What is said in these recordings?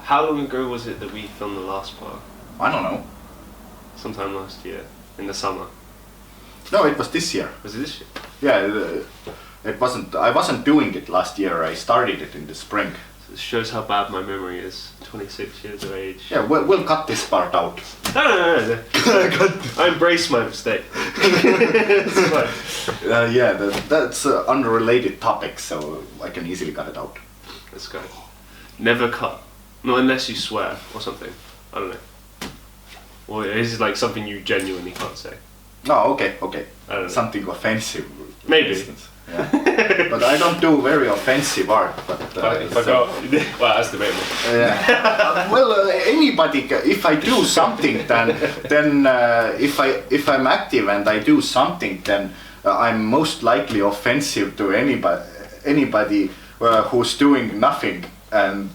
How long ago was it that we filmed the last part? I don't know. Sometime last year, in the summer. No, it was this year. Was it this year? Yeah, it wasn't. I wasn't doing it last year. I started it in the spring. It shows how bad my memory is. 26 years of age. Yeah, we'll cut this part out. No. I embrace my mistake. It's fine. Yeah, that's an unrelated topic, so I can easily cut it out. Let's go. Never cut. Not unless you swear or something. I don't know. Or is it like something you genuinely can't say? No, okay. I don't know. Something offensive. Maybe. Yeah. But I don't do very offensive art. But if I go, well, that's debatable. Yeah. Well, anybody. If I do something, then if I'm active and I do something, then I'm most likely offensive to anybody who's doing nothing, and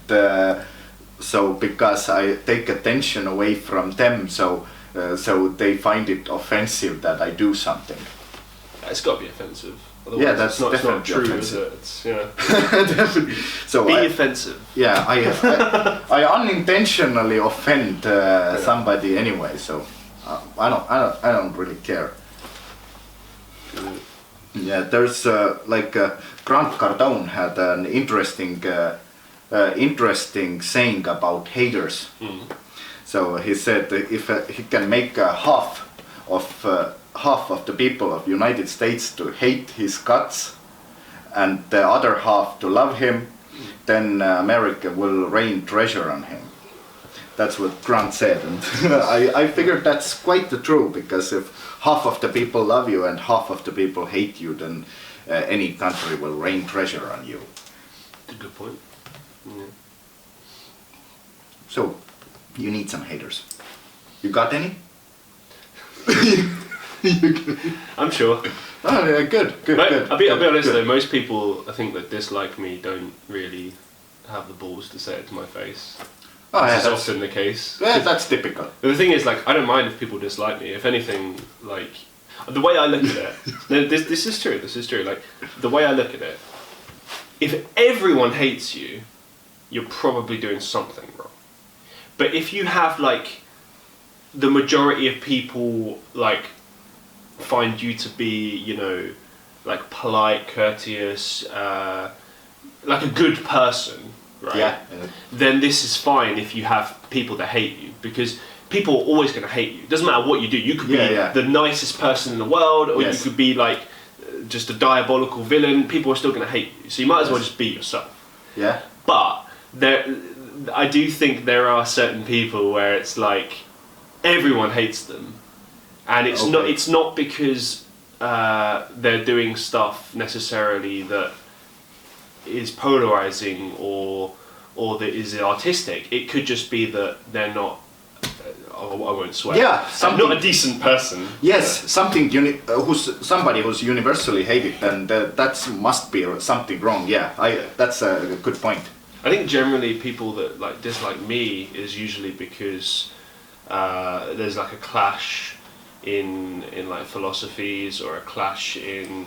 so because I take attention away from them, so they find it offensive that I do something. It's got to be offensive. Otherwise Yeah, that's it's not true, offensive. is it? It's, Definitely. So be offensive. Yeah, I unintentionally offend somebody anyway, so I don't really care. Yeah, there's Grant Cardone had an interesting saying about haters. So he said if he can make half of the people of United States to hate his guts and the other half to love him, then America will rain treasure on him. That's what Grant said, and I figured that's quite the true, because if half of the people love you and half of the people hate you, then any country will rain treasure on you. That's a good point. Yeah. So, you need some haters. You got any? I'm sure. Oh, yeah, good. I'll be honest though, most people I think that dislike me don't really have the balls to say it to my face. Oh, yeah, This is often the case. Yeah, that's typical. But the thing is, like, I don't mind if people dislike me. If anything, like, the way I look at it, no, this is true, like, the way I look at it, if everyone hates you, you're probably doing something wrong. But if you have, like, the majority of people, like, find you to be, you know, like, polite, courteous, like a good person, right? Yeah. Then this is fine if you have people that hate you, because people are always going to hate you. It doesn't matter what you do. You could be the nicest person in the world, or you could be like just a diabolical villain. People are still going to hate you. So you might as well just be yourself. Yeah. But I do think there are certain people where it's like everyone hates them, and it's not because they're doing stuff necessarily that is polarizing or that is artistic. It could just be that they're not. I won't swear. Yeah, I'm not a decent person. Yes, somebody who's universally hated, then that must be something wrong. Yeah, that's a good point. I think generally people that like dislike me is usually because there's like a clash in like philosophies, or a clash in.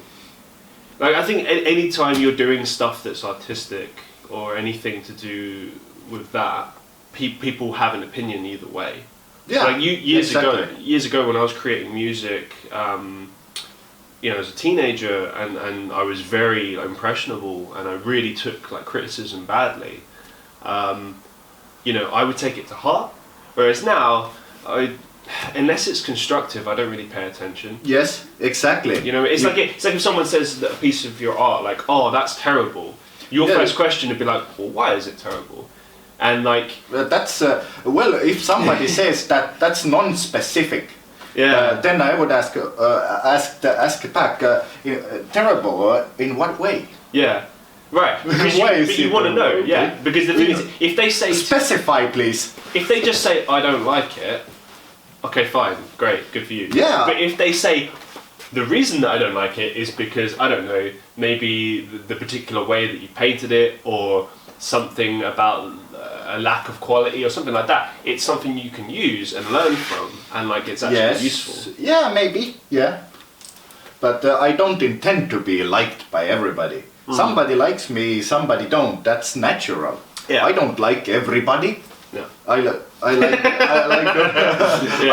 Like, I think any time you're doing stuff that's artistic or anything to do with that, people have an opinion either way. Yeah. Like years ago when I was creating music, you know, as a teenager, and I was very impressionable, and I really took like criticism badly. You know, I would take it to heart. Whereas now, unless it's constructive, I don't really pay attention. Yes, exactly. You know, it's like if someone says that a piece of your art, like, oh, that's terrible. Your first question would be like, well, why is it terrible? And like that's well, if somebody says that's non-specific, yeah, then I would ask back, terrible in what way? Yeah, right. Because you want to know, yeah. Because the thing is, if they say specify, please. If they just say I don't like it, okay, fine, great, good for you. Yeah. But if they say the reason that I don't like it is because, I don't know, maybe the particular way that you painted it, or something about a lack of quality or something like that, it's something you can use and learn from, and like it's actually useful. Yeah, maybe, yeah. But I don't intend to be liked by everybody. Somebody likes me, somebody don't. That's natural. Yeah. I don't like everybody. I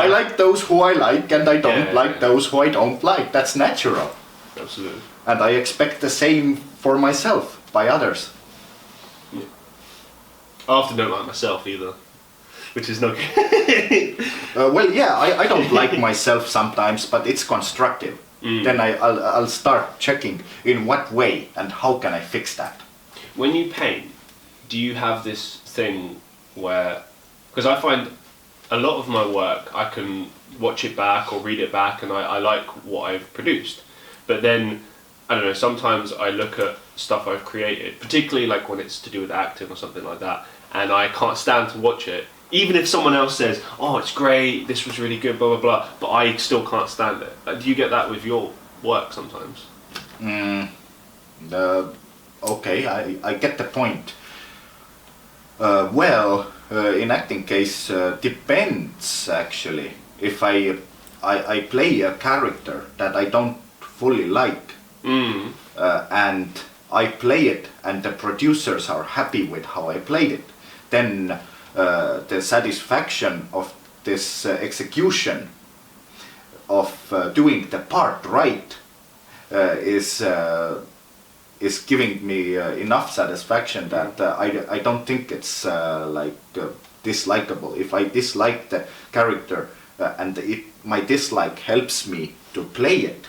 like those who I like, and I don't like those who I don't like. That's natural. Absolutely. And I expect the same for myself by others. Yeah. I often don't like myself either, which is not good. Well, yeah, I don't like myself sometimes, but it's constructive. Then I'll start checking in what way and how can I fix that. When you paint, do you have this thing where, because I find a lot of my work, I can watch it back or read it back and I like what I've produced. But then, I don't know, sometimes I look at stuff I've created, particularly like when it's to do with acting or something like that, and I can't stand to watch it. Even if someone else says, oh, it's great, this was really good, blah, blah, blah, but I still can't stand it. Like, do you get that with your work sometimes? Okay, I get the point. In acting case, depends actually. If I play a character that I don't fully like, and I play it, and the producers are happy with how I played it, then the satisfaction of this execution of doing the part right is giving me enough satisfaction that I don't think it's dislikable. If I dislike the character and my dislike helps me to play it,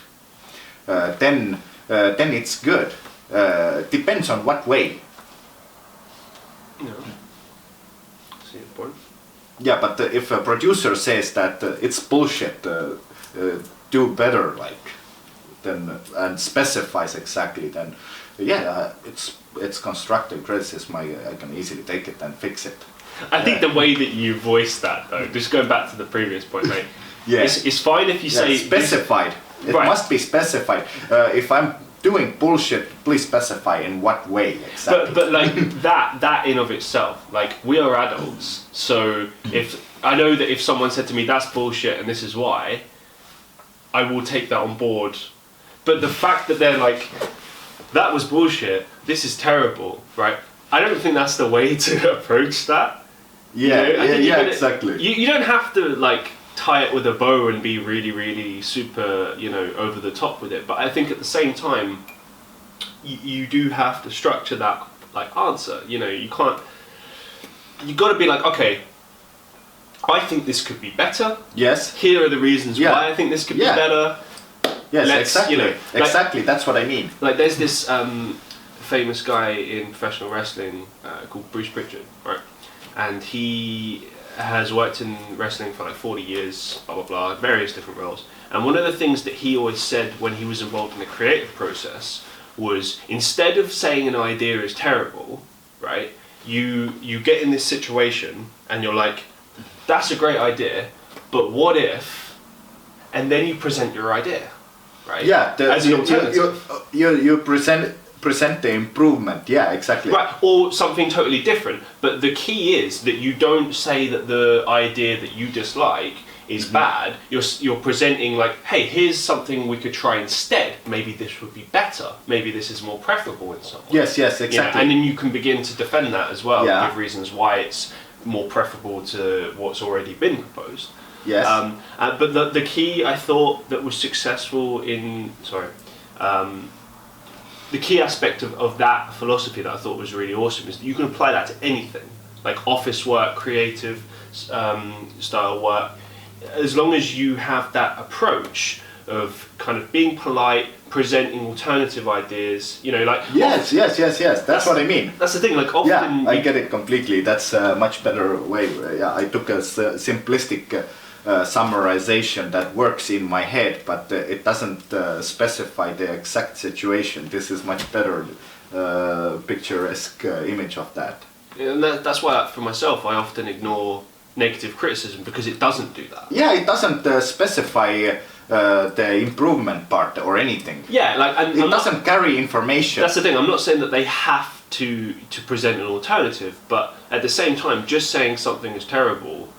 then it's good. Depends on what way. Yeah. See your point. Yeah, but if a producer says that it's bullshit, do better, then and specifies exactly, then it's constructive criticism. I can easily take it and fix it. I think the way that you voice that, though, just going back to the previous point, mate, yes, it's fine if you say specified. It must be specified. If I'm doing bullshit, please specify in what way exactly. But like that in of itself, like, we are adults, so if I know that if someone said to me that's bullshit and this is why, I will take that on board. But the fact that they're like, that was bullshit, this is terrible, right? I don't think that's the way to approach that. Yeah, you know? Exactly. You don't have to like tie it with a bow and be really, really super, over the top with it. But I think at the same time, you do have to structure that like answer. You can't. You got to be like, okay, I think this could be better. Yes. Here are the reasons why I think this could be better. Yes, exactly. Exactly. That's what I mean. Like, there's this famous guy in professional wrestling called Bruce Pritchard, right? And he has worked in wrestling for like 40 years, blah, blah, blah, various different roles. And one of the things that he always said when he was involved in the creative process was, instead of saying an idea is terrible, right, you get in this situation and you're like, that's a great idea, but what if, and then you present your idea, right? Yeah, as an alternative. You present the improvement. Yeah, exactly. Right, or something totally different. But the key is that you don't say that the idea that you dislike is bad. You're presenting like, hey, here's something we could try instead. Maybe this would be better. Maybe this is more preferable in some way. Yes, exactly. And then you can begin to defend that as well. Yeah. Give reasons why it's more preferable to what's already been proposed. Yes. But the key, I thought, that was successful the key aspect of that philosophy that I thought was really awesome is that you can apply that to anything, like office work, creative style work, as long as you have that approach of kind of being polite, presenting alternative ideas, like... Yes, that's what I mean. That's the thing, like often... Yeah, I get it completely. That's a much better way. Yeah, I took a simplistic summarization that works in my head, but it doesn't specify the exact situation. This is much better picturesque image of that. And that's why, for myself, I often ignore negative criticism, because it doesn't do that. Yeah, it doesn't specify the improvement part or anything. Yeah, like, and it doesn't carry information. That's the thing. I'm not saying that they have to present an alternative, but at the same time, just saying something is terrible,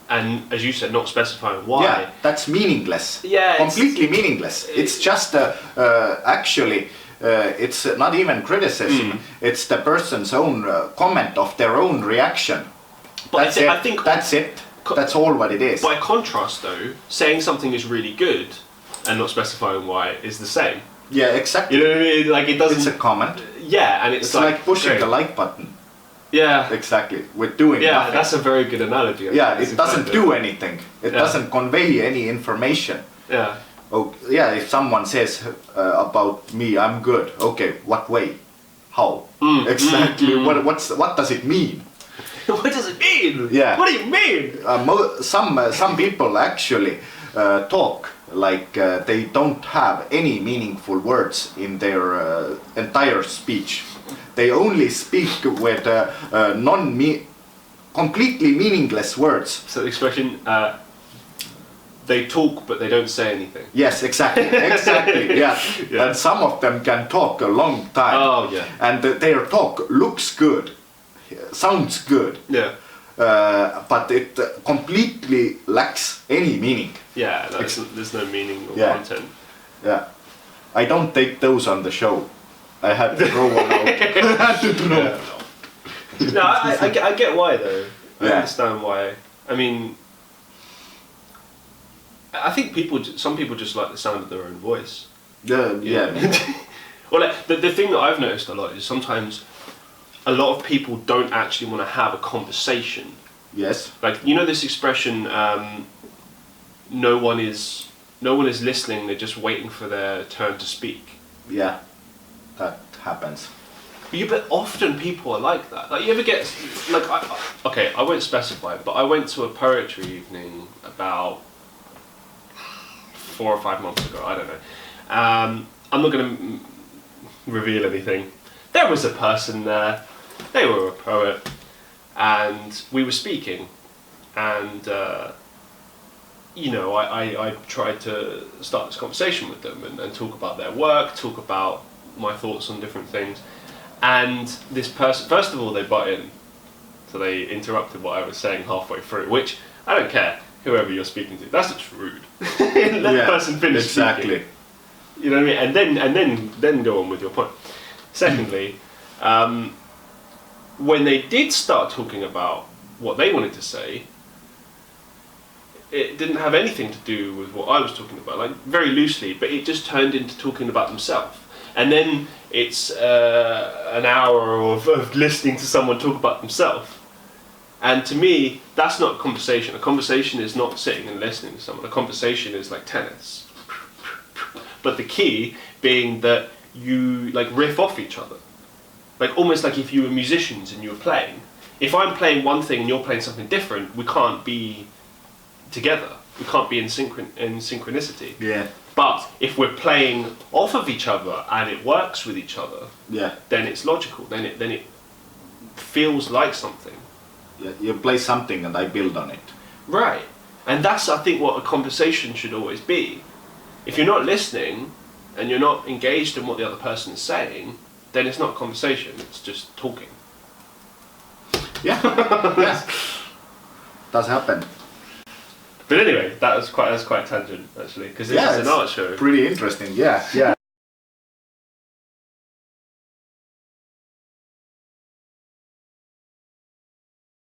and as you said, not specifying why. Yeah, that's meaningless. Yeah, completely meaningless. It's just actually. It's not even criticism. It's the person's own comment of their own reaction But That's it. I think That's it. That's all what it is. by contrast, though, saying something is really good and not specifying why is the same. Yeah, exactly. You know what I mean? Like it doesn't. It's a comment. Yeah, and It's like pushing great. the like button. Yeah. Exactly. We're doing Yeah, nothing. that's a very good analogy. Yeah, it doesn't do anything. It doesn't convey any information. Yeah. Oh, yeah, if someone says about me, I'm good. Okay, what way? How? Exactly. What does it mean? What does it mean? Yeah. What do you mean? Some people actually talk like they don't have any meaningful words in their entire speech. They only speak with completely meaningless words. So the expression, they talk but they don't say anything. Yes, exactly, exactly. Yeah. Yeah. And some of them can talk a long time. Oh yeah. And their talk looks good, sounds good. Yeah. But it completely lacks any meaning. Yeah, there's no meaning or Yeah. content. Yeah. I don't take those on the show. I had to throw one out. I had to throw. Yeah. No, I get why though. I Yeah. understand why. I mean, I think some people just like the sound of their own voice. Yeah. Well, like, the thing that I've noticed a lot is sometimes a lot of people don't actually want to have a conversation. Yes. Like, you know this expression, no one is listening, they're just waiting for their turn to speak. Yeah. That happens. Yeah, but often people are like that. Like, you ever get, like, I won't specify, but I went to a poetry evening about 4 or 5 months ago, I don't know. I'm not going to reveal anything. There was a person there, they were a poet, and we were speaking, and you know, I tried to start this conversation with them and talk about their work, talk about my thoughts on different things, and this person, first of all, they butt in, so they interrupted what I was saying halfway through, which I don't care, whoever you're speaking to, that's just rude. Let the person finish speaking. You know what I mean? And then go on with your point. Secondly, when they did start talking about what they wanted to say, it didn't have anything to do with what I was talking about, like very loosely, but it just turned into talking about themselves. And then it's an hour of listening to someone talk about themselves. And to me, that's not a conversation. A conversation is not sitting and listening to someone. A conversation is like tennis. But the key being that you like riff off each other. Like almost like if you were musicians and you were playing. If I'm playing one thing and you're playing something different, we can't be together. We can't be in synchronicity. Yeah. But if we're playing off of each other and it works with each other, Yeah. then it's logical. Then it feels like something. Yeah. You play something and I build on it. Right. And that's, I think, what a conversation should always be. If you're not listening and you're not engaged in what the other person is saying, then it's not a conversation, it's just talking. Yeah. Yeah. Does happen. But anyway, that was quite a tangent, actually, because this is an art show. Pretty interesting. Yeah. Yeah.